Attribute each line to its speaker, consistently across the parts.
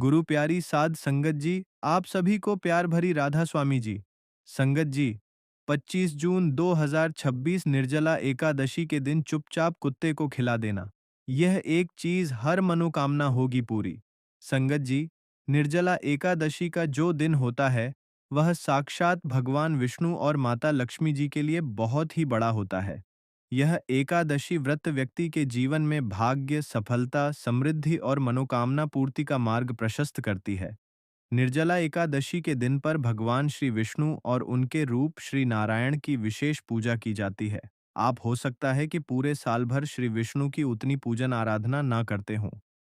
Speaker 1: गुरु प्यारी साध संगत जी, आप सभी को प्यार भरी राधा स्वामी जी। संगत जी, 25 जून 2026 निर्जला एकादशी के दिन चुपचाप कुत्ते को खिला देना। यह एक चीज हर मनोकामना होगी पूरी। संगत जी, निर्जला एकादशी का जो दिन होता है, वह साक्षात भगवान विष्णु और माता लक्ष्मी जी के लिए बहुत ही बड़ा होता है। यह एकादशी व्रत व्यक्ति के जीवन में भाग्य, सफलता, समृद्धि और मनोकामना पूर्ति का मार्ग प्रशस्त करती है। निर्जला एकादशी के दिन पर भगवान श्री विष्णु और उनके रूप श्री नारायण की विशेष पूजा की जाती है। आप हो सकता है कि पूरे साल भर श्री विष्णु की उतनी पूजन आराधना ना करते हों,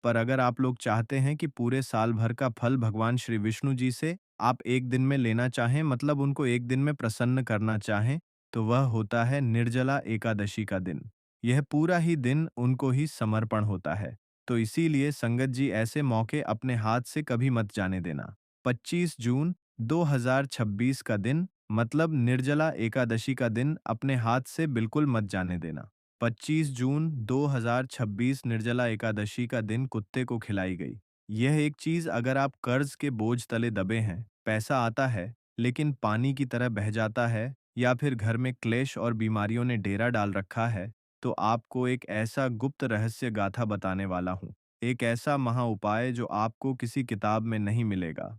Speaker 1: पर अगर आप लोग चाहते हैं कि पूरे साल भर का फल भगवान श्री विष्णु जी से आप एक दिन में लेना चाहें, मतलब उनको एक दिन में प्रसन्न करना चाहें, तो वह होता है निर्जला एकादशी का दिन। यह पूरा ही दिन उनको ही समर्पण होता है। तो इसीलिए संगत जी, ऐसे मौके अपने हाथ से कभी मत जाने देना। 25 जून 2026 का दिन, मतलब निर्जला एकादशी का दिन, अपने हाथ से बिल्कुल मत जाने देना। 25 जून 2026 निर्जला एकादशी का दिन कुत्ते को खिलाई गई। यह एक चीज, अगर आप कर्ज के बोझ तले दबे हैं, पैसा आता है लेकिन पानी की तरह बह जाता है, या फिर घर में क्लेश और बीमारियों ने डेरा डाल रखा है, तो आपको एक ऐसा गुप्त रहस्य गाथा बताने वाला हूँ। एक ऐसा महा उपाय जो आपको किसी किताब में नहीं मिलेगा।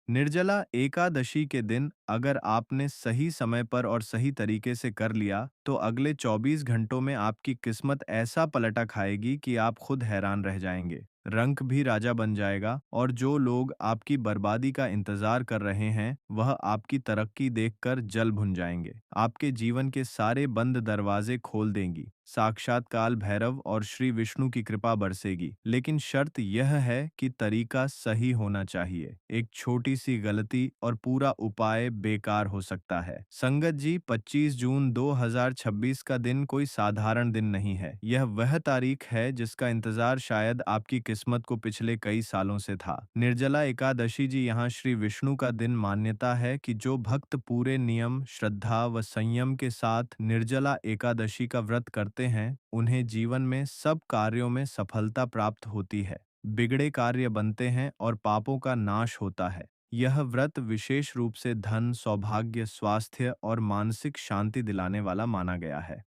Speaker 1: निर्जला एकादशी के दिन अगर आपने सही समय पर और सही तरीके से कर लिया, तो अगले 24 घंटों में आपकी किस्मत ऐसा पलटा खाएगी कि आप खुद हैरान रह जाएंगे। रंक भी राजा बन जाएगा, और जो लोग आपकी बर्बादी का इंतजार कर रहे हैं, वह आपकी तरक्की देखकर जल भुन जाएंगे। आपके जीवन के सारे बंद दरवाजे खोल देंगी। साक्षात काल भैरव और श्री विष्णु की कृपा बरसेगी, लेकिन शर्त यह है कि तरीका सही होना चाहिए। एक छोटी सी गलती और पूरा उपाय बेकार हो सकता है। संगत जी, 25 जून 2026 का दिन कोई साधारण दिन नहीं है। यह वह तारीख है जिसका इंतजार शायद आपकी किस्मत को पिछले कई सालों से था। निर्जला एकादशी जी, यहाँ श्री विष्णु का दिन मान्यता है कि जो भक्त पूरे नियम, श्रद्धा व संयम के साथ निर्जला एकादशी का व्रत करते हैं, उन्हें जीवन में सब कार्यों में सफलता प्राप्त होती है। बिगड़े कार्य बनते हैं और पापों का नाश होता है। यह व्रत विशेष रूप से धन, सौभाग्य, स्वास्थ्य और मानसिक शांति दिलाने वाला माना गया है।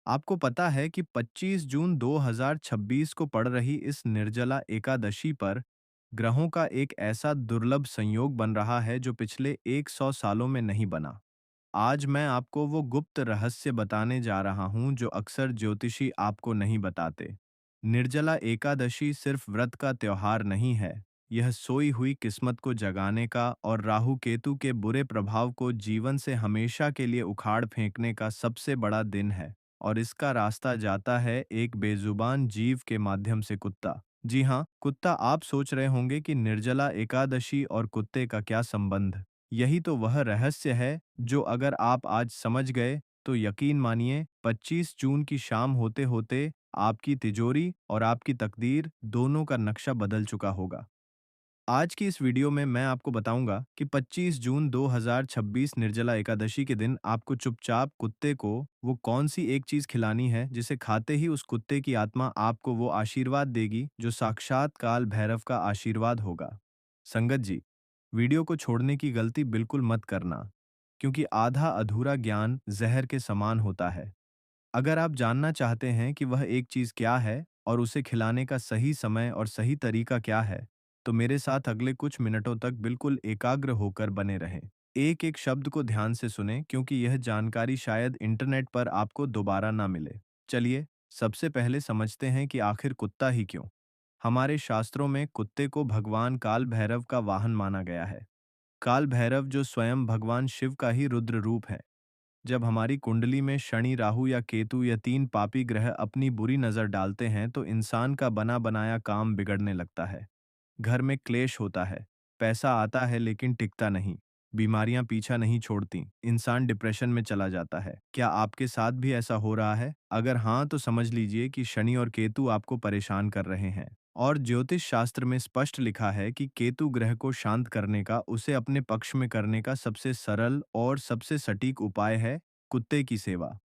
Speaker 1: आपको पता है कि 25 जून 2026 को पड़ रही इस निर्जला एकादशी पर ग्रहों का एक ऐसा दुर्लभ संयोग बन रहा है जो पिछले 100 सालों में नहीं बना। आज मैं आपको वो गुप्त रहस्य बताने जा रहा हूं जो अक्सर ज्योतिषी आपको नहीं बताते। निर्जला एकादशी सिर्फ व्रत का त्योहार नहीं है, यह सोई हुई किस्मत को जगाने का और राहु केतु के बुरे प्रभाव को जीवन से हमेशा के लिए उखाड़ फेंकने का सबसे बड़ा दिन है। और इसका रास्ता जाता है एक बेजुबान जीव के माध्यम से, कुत्ता। जी हाँ, कुत्ता। आप सोच रहे होंगे कि निर्जला एकादशी और कुत्ते का क्या संबंध। यही तो वह रहस्य है जो अगर आप आज समझ गए, तो यकीन मानिए 25 जून की शाम होते होते आपकी तिजोरी और आपकी तकदीर दोनों का नक्शा बदल चुका होगा। आज की इस वीडियो में मैं आपको बताऊंगा कि 25 जून 2026 निर्जला एकादशी के दिन आपको चुपचाप कुत्ते को वो कौन सी एक चीज खिलानी है जिसे खाते ही उस कुत्ते की आत्मा आपको वो आशीर्वाद देगी जो साक्षात काल भैरव का आशीर्वाद होगा। संगत जी, वीडियो को छोड़ने की गलती बिल्कुल मत करना, क्योंकि आधा अधूरा ज्ञान जहर के समान होता है। अगर आप जानना चाहते हैं कि वह एक चीज क्या है और उसे खिलाने का सही समय और सही तरीका क्या है, तो मेरे साथ अगले कुछ मिनटों तक बिल्कुल एकाग्र होकर बने रहें। एक एक शब्द को ध्यान से सुनें, क्योंकि यह जानकारी शायद इंटरनेट पर आपको दोबारा ना मिले। चलिए, सबसे पहले समझते हैं कि आखिर कुत्ता ही क्यों। हमारे शास्त्रों में कुत्ते को भगवान काल भैरव का वाहन माना गया है। काल भैरव जो स्वयं भगवान शिव का ही रुद्र रूप है। जब हमारी कुंडली में शनि, राहु या केतु या तीन पापी ग्रह अपनी बुरी नजर डालते हैं, तो इंसान का बना बनाया काम बिगड़ने लगता है। घर में क्लेश होता है, पैसा आता है लेकिन टिकता नहीं, बीमारियां पीछा नहीं छोड़ती, इंसान डिप्रेशन में चला जाता है। क्या आपके साथ भी ऐसा हो रहा है? अगर हाँ, तो समझ लीजिए कि शनि और केतु आपको परेशान कर रहे हैं। और ज्योतिष शास्त्र में स्पष्ट लिखा है कि केतु ग्रह को शांत करने का, उसे अपने पक्ष में करने का सबसे सरल और सबसे सटीक उपाय है कुत्ते की सेवा।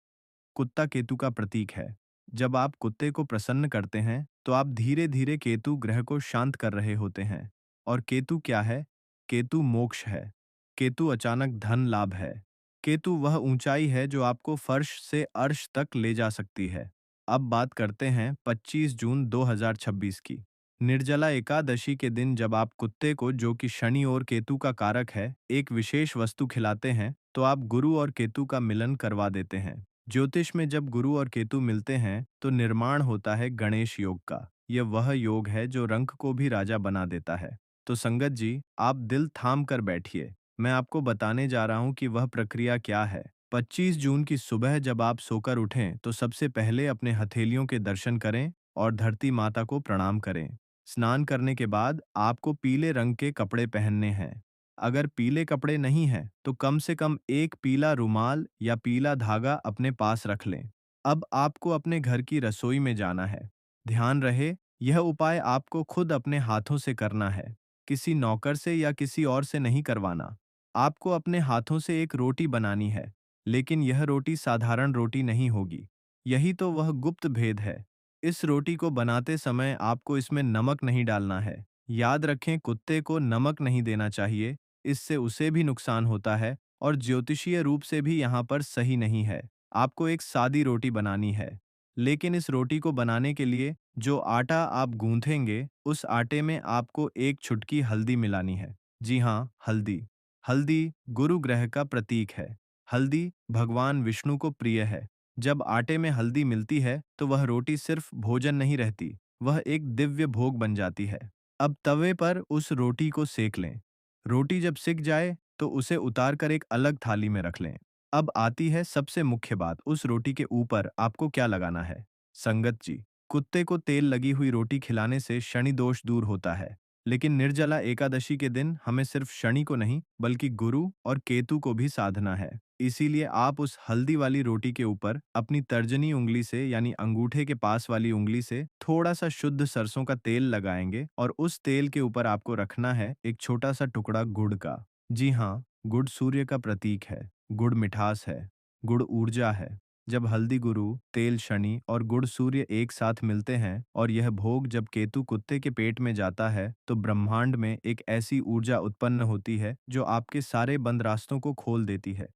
Speaker 1: कुत्ता केतु का प्रतीक है। जब आप कुत्ते को प्रसन्न करते हैं, तो आप धीरे धीरे केतु ग्रह को शांत कर रहे होते हैं। और केतु क्या है? केतु मोक्ष है। केतु अचानक धन लाभ है। केतु वह ऊंचाई है जो आपको फर्श से अर्श तक ले जा सकती है। अब बात करते हैं 25 जून 2026 की। निर्जला एकादशी के दिन जब आप कुत्ते को, जो कि शनि और केतु का कारक है, एक विशेष वस्तु खिलाते हैं, तो आप गुरु और केतु का मिलन करवा देते हैं। ज्योतिष में जब गुरु और केतु मिलते हैं तो निर्माण होता है गणेश योग का। यह वह योग है जो रंक को भी राजा बना देता है। तो संगत जी, आप दिल थाम कर बैठिए। मैं आपको बताने जा रहा हूं कि वह प्रक्रिया क्या है। 25 जून की सुबह जब आप सोकर उठें तो सबसे पहले अपने हथेलियों के दर्शन करें और धरती माता को प्रणाम करें। स्नान करने के बाद आपको पीले रंग के कपड़े पहनने हैं। अगर पीले कपड़े नहीं हैं, तो कम से कम एक पीला रुमाल या पीला धागा अपने पास रख लें। अब आपको अपने घर की रसोई में जाना है। ध्यान रहे, यह उपाय आपको खुद अपने हाथों से करना है, किसी नौकर से या किसी और से नहीं करवाना। आपको अपने हाथों से एक रोटी बनानी है, लेकिन यह रोटी साधारण रोटी नहीं होगी। यही तो वह गुप्त भेद है। इस रोटी को बनाते समय आपको इसमें नमक नहीं डालना है। याद रखें, कुत्ते को नमक नहीं देना चाहिए, इससे उसे भी नुकसान होता है और ज्योतिषीय रूप से भी यहाँ पर सही नहीं है। आपको एक सादी रोटी बनानी है, लेकिन इस रोटी को बनाने के लिए जो आटा आप गूंथेंगे, उस आटे में आपको एक चुटकी हल्दी मिलानी है। जी हाँ, हल्दी। हल्दी गुरु ग्रह का प्रतीक है। हल्दी भगवान विष्णु को प्रिय है। जब आटे में हल्दी मिलती है, तो वह रोटी सिर्फ भोजन नहीं रहती, वह एक दिव्य भोग बन जाती है। अब तवे पर उस रोटी को सेक लें। रोटी जब सिक जाए तो उसे उतारकर एक अलग थाली में रख लें। अब आती है सबसे मुख्य बात, उस रोटी के ऊपर आपको क्या लगाना है। संगत जी, कुत्ते को तेल लगी हुई रोटी खिलाने से शनि दोष दूर होता है, लेकिन निर्जला एकादशी के दिन हमें सिर्फ शनि को नहीं बल्कि गुरु और केतु को भी साधना है। इसीलिए आप उस हल्दी वाली रोटी के ऊपर अपनी तर्जनी उंगली से, यानी अंगूठे के पास वाली उंगली से, थोड़ा सा शुद्ध सरसों का तेल लगाएंगे और उस तेल के ऊपर आपको रखना है एक छोटा सा टुकड़ा गुड़ का। जी हाँ, गुड़ सूर्य का प्रतीक है, गुड़ मिठास है, गुड़ ऊर्जा है। जब हल्दी गुरु, तेल शनि और गुड़ सूर्य एक साथ मिलते हैं और यह भोग जब केतु कुत्ते के पेट में जाता है, तो ब्रह्मांड में एक ऐसी ऊर्जा उत्पन्न होती है जो आपके सारे बंद रास्तों को खोल देती है।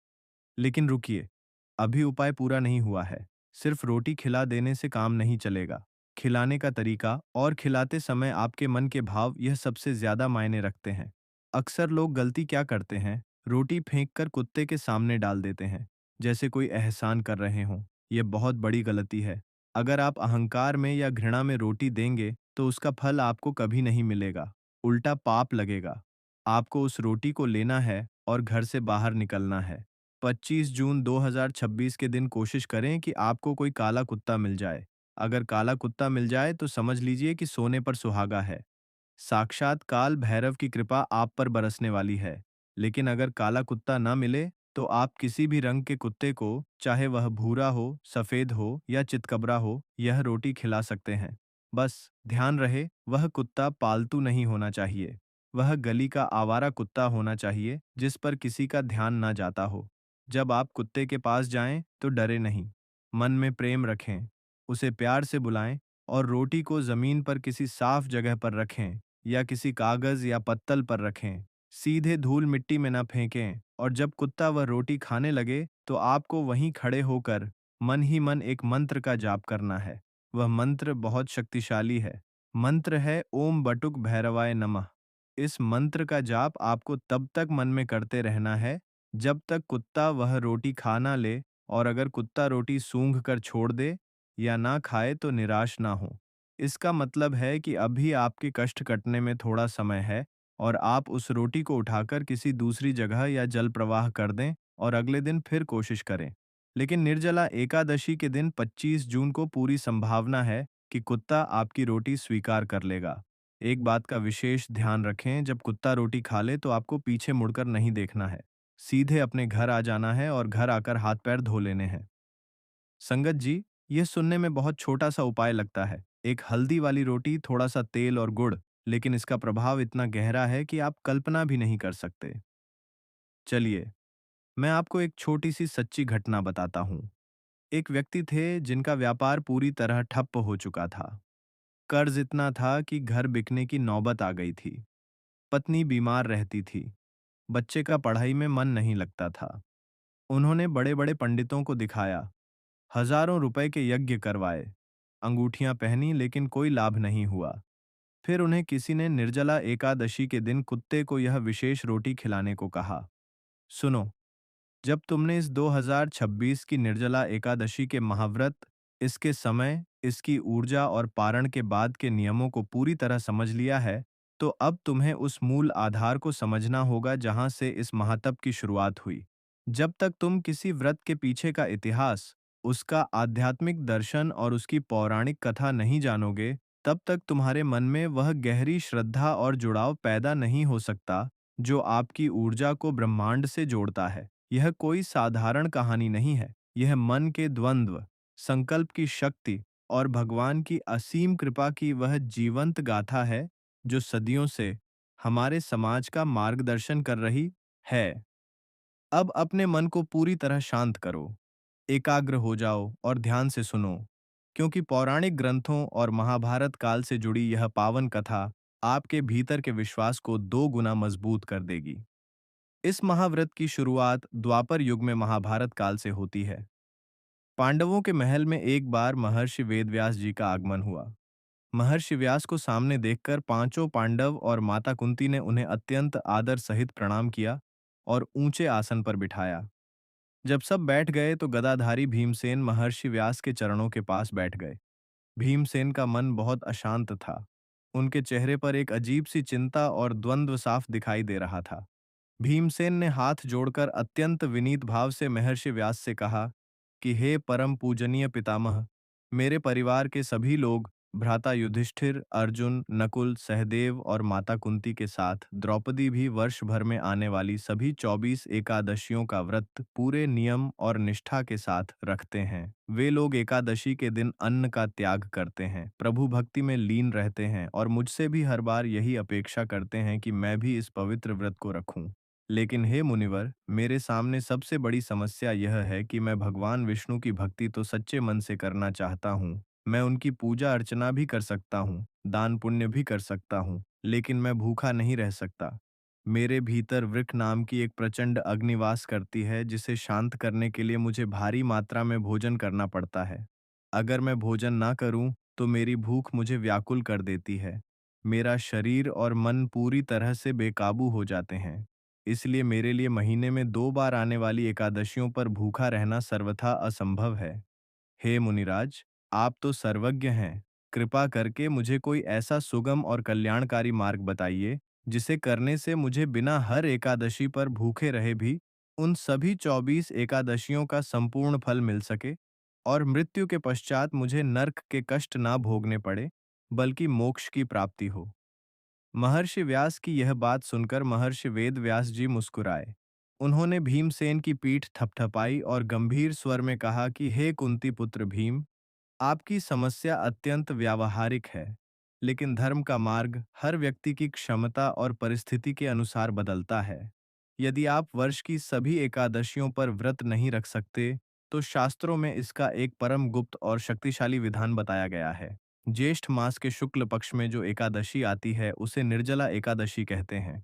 Speaker 1: लेकिन रुकिए, अभी उपाय पूरा नहीं हुआ है। सिर्फ रोटी खिला देने से काम नहीं चलेगा। खिलाने का तरीका और खिलाते समय आपके मन के भाव, यह सबसे ज्यादा मायने रखते हैं। अक्सर लोग गलती क्या करते हैं, रोटी फेंककर कुत्ते के सामने डाल देते हैं, जैसे कोई एहसान कर रहे हों। यह बहुत बड़ी गलती है। अगर आप अहंकार में या घृणा में रोटी देंगे, तो उसका फल आपको कभी नहीं मिलेगा, उल्टा पाप लगेगा। आपको उस रोटी को लेना है और घर से बाहर निकलना है। 25 जून 2026 के दिन कोशिश करें कि आपको कोई काला कुत्ता मिल जाए। अगर काला कुत्ता मिल जाए तो समझ लीजिए कि सोने पर सुहागा है। साक्षात काल भैरव की कृपा आप पर बरसने वाली है। लेकिन अगर काला कुत्ता ना मिले, तो आप किसी भी रंग के कुत्ते को, चाहे वह भूरा हो, सफेद हो या चितकबरा हो, यह रोटी खिला सकते हैं। बस ध्यान रहे, वह कुत्ता पालतू नहीं होना चाहिए। वह गली का आवारा कुत्ता होना चाहिए जिस पर किसी का ध्यान ना जाता हो। जब आप कुत्ते के पास जाएं तो डरे नहीं, मन में प्रेम रखें, उसे प्यार से बुलाएं और रोटी को जमीन पर किसी साफ जगह पर रखें या किसी कागज या पत्तल पर रखें। सीधे धूल मिट्टी में न फेंकें और जब कुत्ता वह रोटी खाने लगे तो आपको वहीं खड़े होकर मन ही मन एक मंत्र का जाप करना है। वह मंत्र बहुत शक्तिशाली है। मंत्र है ओम बटुक भैरवाय नमः। इस मंत्र का जाप आपको तब तक मन में करते रहना है जब तक कुत्ता वह रोटी खा ना ले, और अगर कुत्ता रोटी सूंघ कर छोड़ दे या ना खाए तो निराश ना हो। इसका मतलब है कि अभी आपके कष्ट कटने में थोड़ा समय है और आप उस रोटी को उठाकर किसी दूसरी जगह या जल प्रवाह कर दें और अगले दिन फिर कोशिश करें। लेकिन निर्जला एकादशी के दिन 25 जून को पूरी संभावना है कि कुत्ता आपकी रोटी स्वीकार कर लेगा। एक बात का विशेष ध्यान रखें, जब कुत्ता रोटी खा ले तो आपको पीछे मुड़कर नहीं देखना है। सीधे अपने घर आ जाना है और घर आकर हाथ पैर धो लेने हैं। संगत जी, यह सुनने में बहुत छोटा सा उपाय लगता है, एक हल्दी वाली रोटी, थोड़ा सा तेल और गुड़, लेकिन इसका प्रभाव इतना गहरा है कि आप कल्पना भी नहीं कर सकते। चलिए, मैं आपको एक छोटी सी सच्ची घटना बताता हूँ। एक व्यक्ति थे जिनका व्यापार पूरी तरह ठप्प हो चुका था। कर्ज इतना था कि घर बिकने की नौबत आ गई थी। पत्नी बीमार रहती थी। बच्चे का पढ़ाई में मन नहीं लगता था। उन्होंने बड़े बड़े पंडितों को दिखाया, हजारों रुपए के यज्ञ करवाए, अंगूठियां पहनी, लेकिन कोई लाभ नहीं हुआ। फिर उन्हें किसी ने निर्जला एकादशी के दिन कुत्ते को यह विशेष रोटी खिलाने को कहा। सुनो, जब तुमने इस 2026 की निर्जला एकादशी के महाव्रत, इसके समय, इसकी ऊर्जा और पारण के बाद के नियमों को पूरी तरह समझ लिया है, तो अब तुम्हें उस मूल आधार को समझना होगा जहां से इस महातप की शुरुआत हुई। जब तक तुम किसी व्रत के पीछे का इतिहास, उसका आध्यात्मिक दर्शन और उसकी पौराणिक कथा नहीं जानोगे, तब तक तुम्हारे मन में वह गहरी श्रद्धा और जुड़ाव पैदा नहीं हो सकता जो आपकी ऊर्जा को ब्रह्मांड से जोड़ता है। यह कोई साधारण कहानी नहीं है। यह मन के द्वंद्व, संकल्प की शक्ति और भगवान की असीम कृपा की वह जीवंत गाथा है जो सदियों से हमारे समाज का मार्गदर्शन कर रही है। अब अपने मन को पूरी तरह शांत करो, एकाग्र हो जाओ और ध्यान से सुनो, क्योंकि पौराणिक ग्रंथों और महाभारत काल से जुड़ी यह पावन कथा आपके भीतर के विश्वास को 2 गुना मजबूत कर देगी। इस महाव्रत की शुरुआत द्वापर युग में महाभारत काल से होती है। पांडवों के महल में एक बार महर्षि वेदव्यास जी का आगमन हुआ। महर्षि व्यास को सामने देखकर पांचों पांडव और माता कुंती ने उन्हें अत्यंत आदर सहित प्रणाम किया और ऊंचे आसन पर बिठाया। जब सब बैठ गए तो गदाधारी भीमसेन महर्षि व्यास के चरणों के पास बैठ गए। भीमसेन का मन बहुत अशांत था। उनके चेहरे पर एक अजीब सी चिंता और द्वंद्व साफ दिखाई दे रहा था। भीमसेन ने हाथ जोड़कर अत्यंत विनीत भाव से महर्षि व्यास से कहा कि हे परम पूजनीय पितामह, मेरे परिवार के सभी लोग, भ्राता युधिष्ठिर, अर्जुन, नकुल, सहदेव और माता कुंती के साथ द्रौपदी भी वर्ष भर में आने वाली सभी 24 एकादशियों का व्रत पूरे नियम और निष्ठा के साथ रखते हैं। वे लोग एकादशी के दिन अन्न का त्याग करते हैं, प्रभु भक्ति में लीन रहते हैं और मुझसे भी हर बार यही अपेक्षा करते हैं कि मैं भी इस पवित्र व्रत को रखूं। लेकिन हे मुनिवर, मेरे सामने सबसे बड़ी समस्या यह है कि मैं भगवान विष्णु की भक्ति तो सच्चे मन से करना चाहता हूँ। मैं उनकी पूजा अर्चना भी कर सकता हूँ, दान पुण्य भी कर सकता हूँ, लेकिन मैं भूखा नहीं रह सकता। मेरे भीतर वृक नाम की एक प्रचंड अग्निवास करती है जिसे शांत करने के लिए मुझे भारी मात्रा में भोजन करना पड़ता है। अगर मैं भोजन ना करूं तो मेरी भूख मुझे व्याकुल कर देती है। मेरा शरीर और मन पूरी तरह से बेकाबू हो जाते हैं। इसलिए मेरे लिए महीने में 2 बार आने वाली एकादशियों पर भूखा रहना सर्वथा असंभव है। हे मुनिराज, आप तो सर्वज्ञ हैं। कृपा करके मुझे कोई ऐसा सुगम और कल्याणकारी मार्ग बताइए जिसे करने से मुझे बिना हर एकादशी पर भूखे रहे भी उन सभी 24 एकादशियों का संपूर्ण फल मिल सके और मृत्यु के पश्चात मुझे नर्क के कष्ट ना भोगने पड़े, बल्कि मोक्ष की प्राप्ति हो। महर्षि व्यास की यह बात सुनकर महर्षि वेद व्यास जी मुस्कुराए। उन्होंने भीमसेन की पीठ थपथपाई और गंभीर स्वर में कहा कि हे कुंती पुत्र भीम, आपकी समस्या अत्यंत व्यावहारिक है, लेकिन धर्म का मार्ग हर व्यक्ति की क्षमता और परिस्थिति के अनुसार बदलता है। यदि आप वर्ष की सभी एकादशियों पर व्रत नहीं रख सकते, तो शास्त्रों में इसका एक परम गुप्त और शक्तिशाली विधान बताया गया है। ज्येष्ठ मास के शुक्ल पक्ष में जो एकादशी आती है उसे निर्जला एकादशी कहते हैं।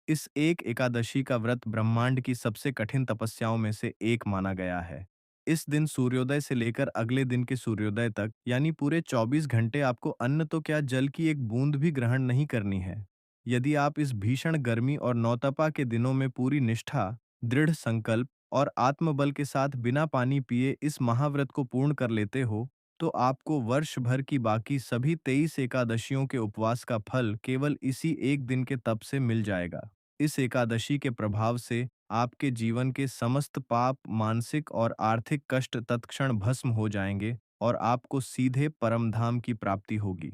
Speaker 1: इस एक एकादशी का व्रत ब्रह्मांड की सबसे कठिन तपस्याओं में से एक माना गया है। इस दिन सूर्योदय से लेकर अगले दिन के सूर्योदय तक, यानी पूरे 24 घंटे आपको अन्न तो क्या, जल की एक बूंद भी ग्रहण नहीं करनी है। यदि आप इस भीषण गर्मी और नौतपा के दिनों में पूरी निष्ठा, दृढ़ संकल्प और आत्मबल के साथ बिना पानी पिए इस महाव्रत को पूर्ण कर लेते हो, तो आपको वर्ष भर की बाकी सभी 23 एकादशियों के उपवास का फल केवल इसी एक दिन के तप से मिल जाएगा। इस एकादशी के प्रभाव से आपके जीवन के समस्त पाप, मानसिक और आर्थिक कष्ट तत्क्षण भस्म हो जाएंगे और आपको सीधे परमधाम की प्राप्ति होगी।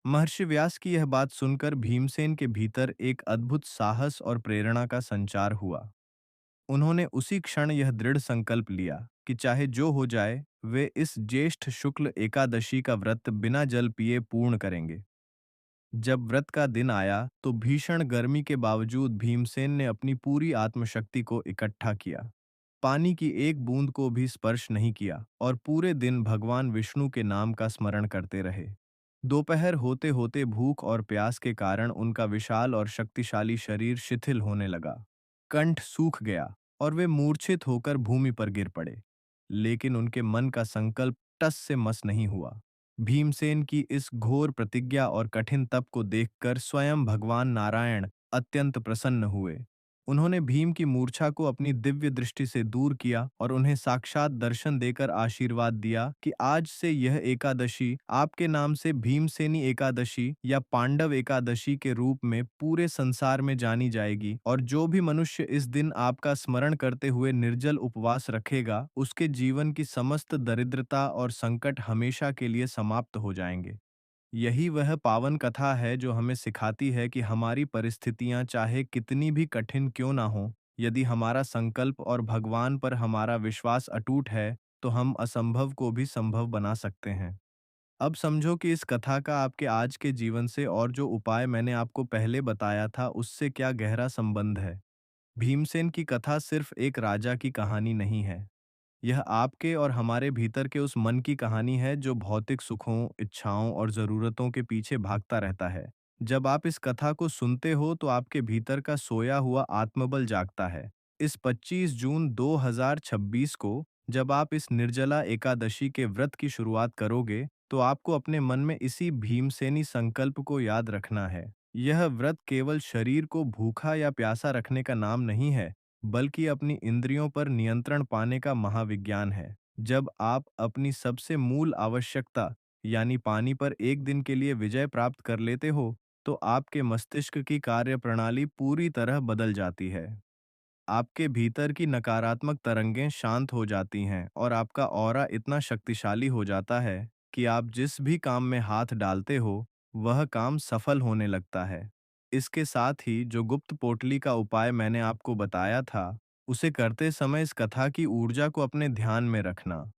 Speaker 1: महर्षि व्यास की यह बात सुनकर भीमसेन के भीतर एक अद्भुत साहस और प्रेरणा का संचार हुआ। उन्होंने उसी क्षण यह दृढ़ संकल्प लिया कि चाहे जो हो जाए, वे इस ज्येष्ठ शुक्ल एकादशी का व्रत बिना जल पिए पूर्ण करेंगे। जब व्रत का दिन आया तो भीषण गर्मी के बावजूद भीमसेन ने अपनी पूरी आत्मशक्ति को इकट्ठा किया। पानी की एक बूंद को भी स्पर्श नहीं किया और पूरे दिन भगवान विष्णु के नाम का स्मरण करते रहे। दोपहर होते होते भूख और प्यास के कारण उनका विशाल और शक्तिशाली शरीर शिथिल होने लगा। कंठ सूख गया और वे मूर्छित होकर भूमि पर गिर पड़े। लेकिन उनके मन का संकल्प टस से मस नहीं हुआ। भीमसेन की इस घोर प्रतिज्ञा और कठिन तप को देखकर स्वयं भगवान नारायण अत्यंत प्रसन्न हुए। उन्होंने भीम की मूर्छा को अपनी दिव्य दृष्टि से दूर किया और उन्हें साक्षात दर्शन देकर आशीर्वाद दिया कि आज से यह एकादशी आपके नाम से भीमसेनी एकादशी या पांडव एकादशी के रूप में पूरे संसार में जानी जाएगी, और जो भी मनुष्य इस दिन आपका स्मरण करते हुए निर्जल उपवास रखेगा, उसके जीवन की समस्त दरिद्रता और संकट हमेशा के लिए समाप्त हो जाएंगे। यही वह पावन कथा है जो हमें सिखाती है कि हमारी परिस्थितियां चाहे कितनी भी कठिन क्यों ना हो, यदि हमारा संकल्प और भगवान पर हमारा विश्वास अटूट है, तो हम असंभव को भी संभव बना सकते हैं। अब समझो कि इस कथा का आपके आज के जीवन से और जो उपाय मैंने आपको पहले बताया था, उससे क्या गहरा संबंध है। भीमसेन की कथा सिर्फ एक राजा की कहानी नहीं है। यह आपके और हमारे भीतर के उस मन की कहानी है जो भौतिक सुखों, इच्छाओं और ज़रूरतों के पीछे भागता रहता है। जब आप इस कथा को सुनते हो तो आपके भीतर का सोया हुआ आत्मबल जागता है। इस 25 जून 2026 को जब आप इस निर्जला एकादशी के व्रत की शुरुआत करोगे, तो आपको अपने मन में इसी भीमसेनी संकल्प को याद रखना है। यह व्रत केवल शरीर को भूखा या प्यासा रखने का नाम नहीं है, बल्कि अपनी इंद्रियों पर नियंत्रण पाने का महाविज्ञान है। जब आप अपनी सबसे मूल आवश्यकता यानी पानी पर एक दिन के लिए विजय प्राप्त कर लेते हो, तो आपके मस्तिष्क की कार्यप्रणाली पूरी तरह बदल जाती है। आपके भीतर की नकारात्मक तरंगें शांत हो जाती हैं और आपका ऑरा इतना शक्तिशाली हो जाता है कि आप जिस भी काम में हाथ डालते हो, वह काम सफल होने लगता है। इसके साथ ही जो गुप्त पोटली का उपाय मैंने आपको बताया था, उसे करते समय इस कथा की ऊर्जा को अपने ध्यान में रखना।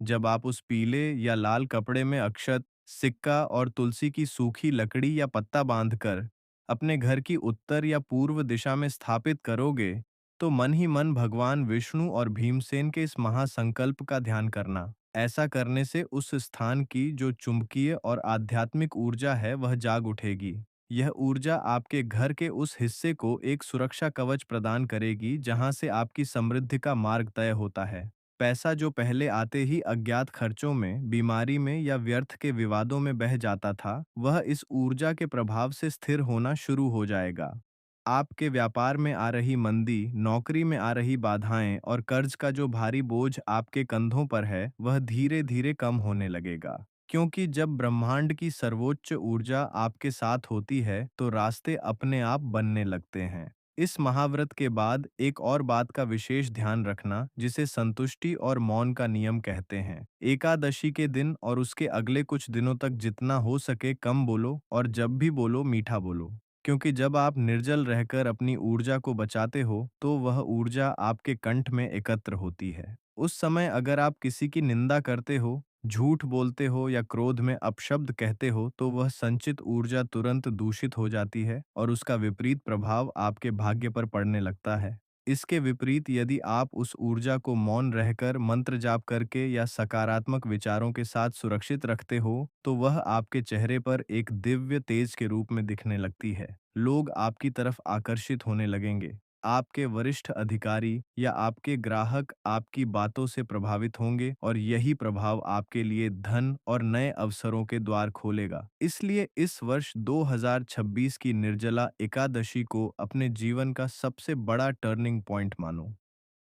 Speaker 1: जब आप उस पीले या लाल कपड़े में अक्षत, सिक्का और तुलसी की सूखी लकड़ी या पत्ता बांधकर अपने घर की उत्तर या पूर्व दिशा में स्थापित करोगे, तो मन ही मन भगवान विष्णु और भीमसेन के इस महासंकल्प का ध्यान करना। ऐसा करने से उस स्थान की जो चुंबकीय और आध्यात्मिक ऊर्जा है, वह जाग उठेगी। यह ऊर्जा आपके घर के उस हिस्से को एक सुरक्षा कवच प्रदान करेगी जहां से आपकी समृद्धि का मार्ग तय होता है। पैसा जो पहले आते ही अज्ञात खर्चों में, बीमारी में या व्यर्थ के विवादों में बह जाता था, वह इस ऊर्जा के प्रभाव से स्थिर होना शुरू हो जाएगा। आपके व्यापार में आ रही मंदी, नौकरी में आ रही बाधाएं और कर्ज का जो भारी बोझ आपके कंधों पर है, वह धीरे-धीरे कम होने लगेगा। क्योंकि जब ब्रह्मांड की सर्वोच्च ऊर्जा आपके साथ होती है, तो रास्ते अपने आप बनने लगते हैं। इस महाव्रत के बाद एक और बात का विशेष ध्यान रखना, जिसे संतुष्टि और मौन का नियम कहते हैं। एकादशी के दिन और उसके अगले कुछ दिनों तक जितना हो सके कम बोलो, और जब भी बोलो मीठा बोलो। क्योंकि जब आप निर्जल रहकर अपनी ऊर्जा को बचाते हो, तो वह ऊर्जा आपके कंठ में एकत्र होती है। उस समय अगर आप किसी की निंदा करते हो, झूठ बोलते हो या क्रोध में अपशब्द कहते हो, तो वह संचित ऊर्जा तुरंत दूषित हो जाती है और उसका विपरीत प्रभाव आपके भाग्य पर पड़ने लगता है। इसके विपरीत यदि आप उस ऊर्जा को मौन रहकर, मंत्र जाप करके या सकारात्मक विचारों के साथ सुरक्षित रखते हो, तो वह आपके चेहरे पर एक दिव्य तेज के रूप में दिखने लगती है। लोग आपकी तरफ आकर्षित होने लगेंगे। आपके वरिष्ठ अधिकारी या आपके ग्राहक आपकी बातों से प्रभावित होंगे, और यही प्रभाव आपके लिए धन और नए अवसरों के द्वार खोलेगा। इसलिए इस वर्ष 2026 की निर्जला एकादशी को अपने जीवन का सबसे बड़ा टर्निंग पॉइंट मानो।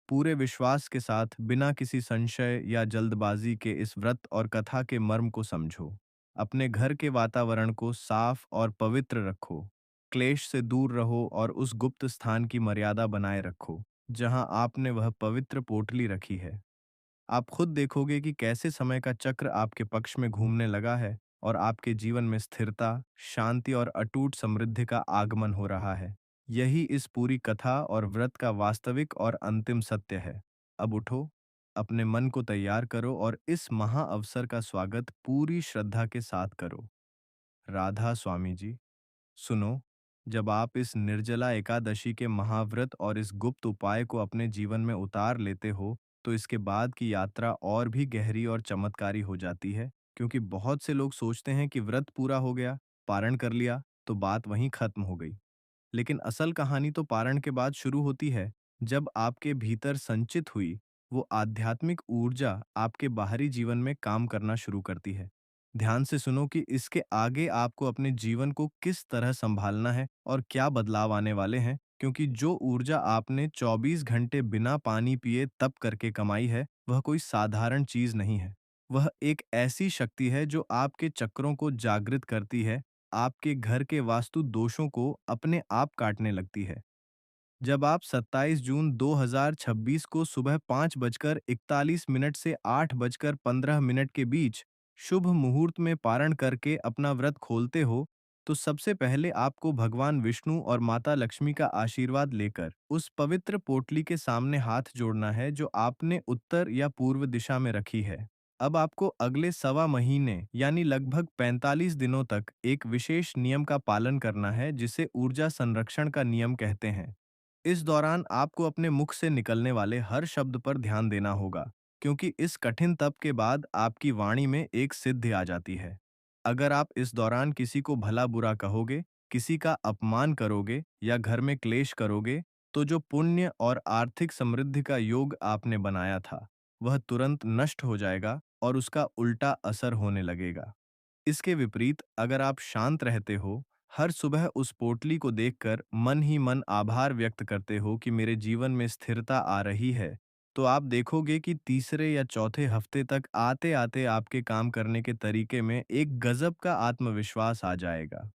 Speaker 1: पूरे विश्वास के साथ, बिना किसी संशय या जल्दबाजी के इस व्रत और कथा के मर्म को समझो। अपने घर के वातावरण को साफ और पवित्र रखो। क्लेश से दूर रहो और उस गुप्त स्थान की मर्यादा बनाए रखो जहां आपने वह पवित्र पोटली रखी है। आप खुद देखोगे कि कैसे समय का चक्र आपके पक्ष में घूमने लगा है और आपके जीवन में स्थिरता, शांति और अटूट समृद्धि का आगमन हो रहा है। यही इस पूरी कथा और व्रत का वास्तविक और अंतिम सत्य है। अब उठो, अपने मन को तैयार करो और इस महा अवसर का स्वागत पूरी श्रद्धा के साथ करो। राधा स्वामी जी, सुनो, जब आप इस निर्जला एकादशी के महाव्रत और इस गुप्त उपाय को अपने जीवन में उतार लेते हो, तो इसके बाद की यात्रा और भी गहरी और चमत्कारी हो जाती है, क्योंकि बहुत से लोग सोचते हैं कि व्रत पूरा हो गया, पारण कर लिया, तो बात वहीं खत्म हो गई। लेकिन असल कहानी तो पारण के बाद शुरू होती है, जब आपके भीतर संचित हुई वो आध्यात्मिक ऊर्जा आपके बाहरी जीवन में काम करना शुरू करती है। ध्यान से सुनो कि इसके आगे आपको अपने जीवन को किस तरह संभालना है और क्या बदलाव आने वाले हैं, क्योंकि जो ऊर्जा आपने 24 घंटे बिना पानी पिए तप करके कमाई है, वह कोई साधारण चीज नहीं है। वह एक ऐसी शक्ति है जो आपके चक्रों को जागृत करती है, आपके घर के वास्तु दोषों को अपने आप काटने लगती है। जब आप 27 जून 2026 को सुबह 5:41 से 8:15 के बीच शुभ मुहूर्त में पारण करके अपना व्रत खोलते हो, तो सबसे पहले आपको भगवान विष्णु और माता लक्ष्मी का आशीर्वाद लेकर उस पवित्र पोटली के सामने हाथ जोड़ना है जो आपने उत्तर या पूर्व दिशा में रखी है। अब आपको अगले सवा महीने यानी लगभग 45 दिनों तक एक विशेष नियम का पालन करना है जिसे ऊर्जा संरक्षण का नियम कहते हैं। इस दौरान आपको अपने मुख से निकलने वाले हर शब्द पर ध्यान देना होगा, क्योंकि इस कठिन तप के बाद आपकी वाणी में एक सिद्धि आ जाती है। अगर आप इस दौरान किसी को भला बुरा कहोगे, किसी का अपमान करोगे या घर में क्लेश करोगे, तो जो पुण्य और आर्थिक समृद्धि का योग आपने बनाया था, वह तुरंत नष्ट हो जाएगा और उसका उल्टा असर होने लगेगा। इसके विपरीत अगर आप शांत रहते हो, हर सुबह उस पोटली को देखकर मन ही मन आभार व्यक्त करते हो कि मेरे जीवन में स्थिरता आ रही है, तो आप देखोगे कि तीसरे या चौथे हफ्ते तक आते आते आपके काम करने के तरीके में एक गजब का आत्मविश्वास आ जाएगा।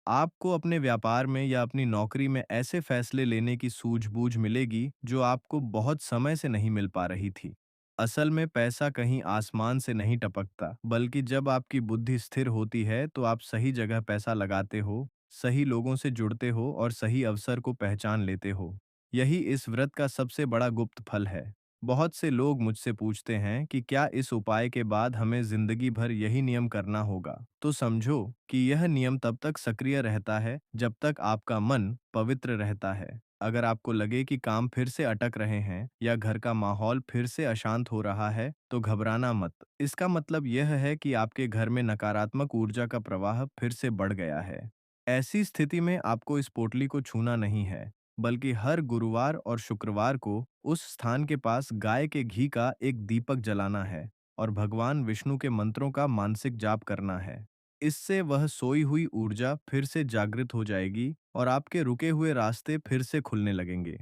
Speaker 1: आपको अपने व्यापार में या अपनी नौकरी में ऐसे फैसले लेने की सूझबूझ मिलेगी जो आपको बहुत समय से नहीं मिल पा रही थी। असल में पैसा कहीं आसमान से नहीं टपकता, बल्कि जब आपकी बुद्धि स्थिर होती है तो आप सही जगह पैसा लगाते हो, सही लोगों से जुड़ते हो और सही अवसर को पहचान लेते हो। यही इस व्रत का सबसे बड़ा गुप्त फल है। बहुत से लोग मुझसे पूछते हैं कि क्या इस उपाय के बाद हमें जिंदगी भर यही नियम करना होगा? तो समझो कि यह नियम तब तक सक्रिय रहता है जब तक आपका मन पवित्र रहता है। अगर आपको लगे कि काम फिर से अटक रहे हैं या घर का माहौल फिर से अशांत हो रहा है, तो घबराना मत। इसका मतलब यह है कि आपके घर में नकारात्मक ऊर्जा का प्रवाह फिर से बढ़ गया है। ऐसी स्थिति में आपको इस पोटली को छूना नहीं है, बल्कि हर गुरुवार और शुक्रवार को उस स्थान के पास गाय के घी का एक दीपक जलाना है और भगवान विष्णु के मंत्रों का मानसिक जाप करना है। इससे वह सोई हुई ऊर्जा फिर से जागृत हो जाएगी और आपके रुके हुए रास्ते फिर से खुलने लगेंगे।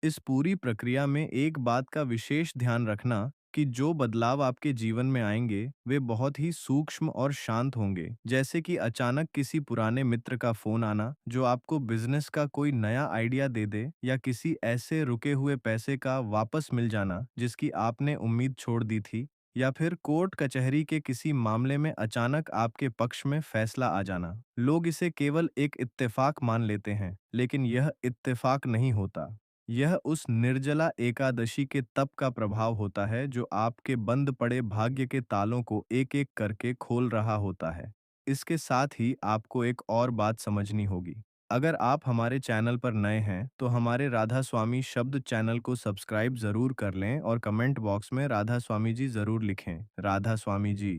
Speaker 1: इस पूरी प्रक्रिया में एक बात का विशेष ध्यान रखना कि जो बदलाव आपके जीवन में आएंगे वे बहुत ही सूक्ष्म और शांत होंगे, जैसे कि अचानक किसी पुराने मित्र का फोन आना जो आपको बिजनेस का कोई नया आइडिया दे दे, या किसी ऐसे रुके हुए पैसे का वापस मिल जाना जिसकी आपने उम्मीद छोड़ दी थी, या फिर कोर्ट कचहरी के किसी मामले में अचानक आपके पक्ष में फैसला आ जाना। लोग इसे केवल एक इत्तेफाक मान लेते हैं, लेकिन यह इत्तेफाक नहीं होता। यह उस निर्जला एकादशी के तप का प्रभाव होता है जो आपके बंद पड़े भाग्य के तालों को एक एक करके खोल रहा होता है। इसके साथ ही आपको एक और बात समझनी होगी। अगर आप हमारे चैनल पर नए हैं तो हमारे राधा स्वामी शब्द चैनल को सब्सक्राइब जरूर कर लें और कमेंट बॉक्स में राधा स्वामी जी जरूर लिखें। राधा स्वामी जी।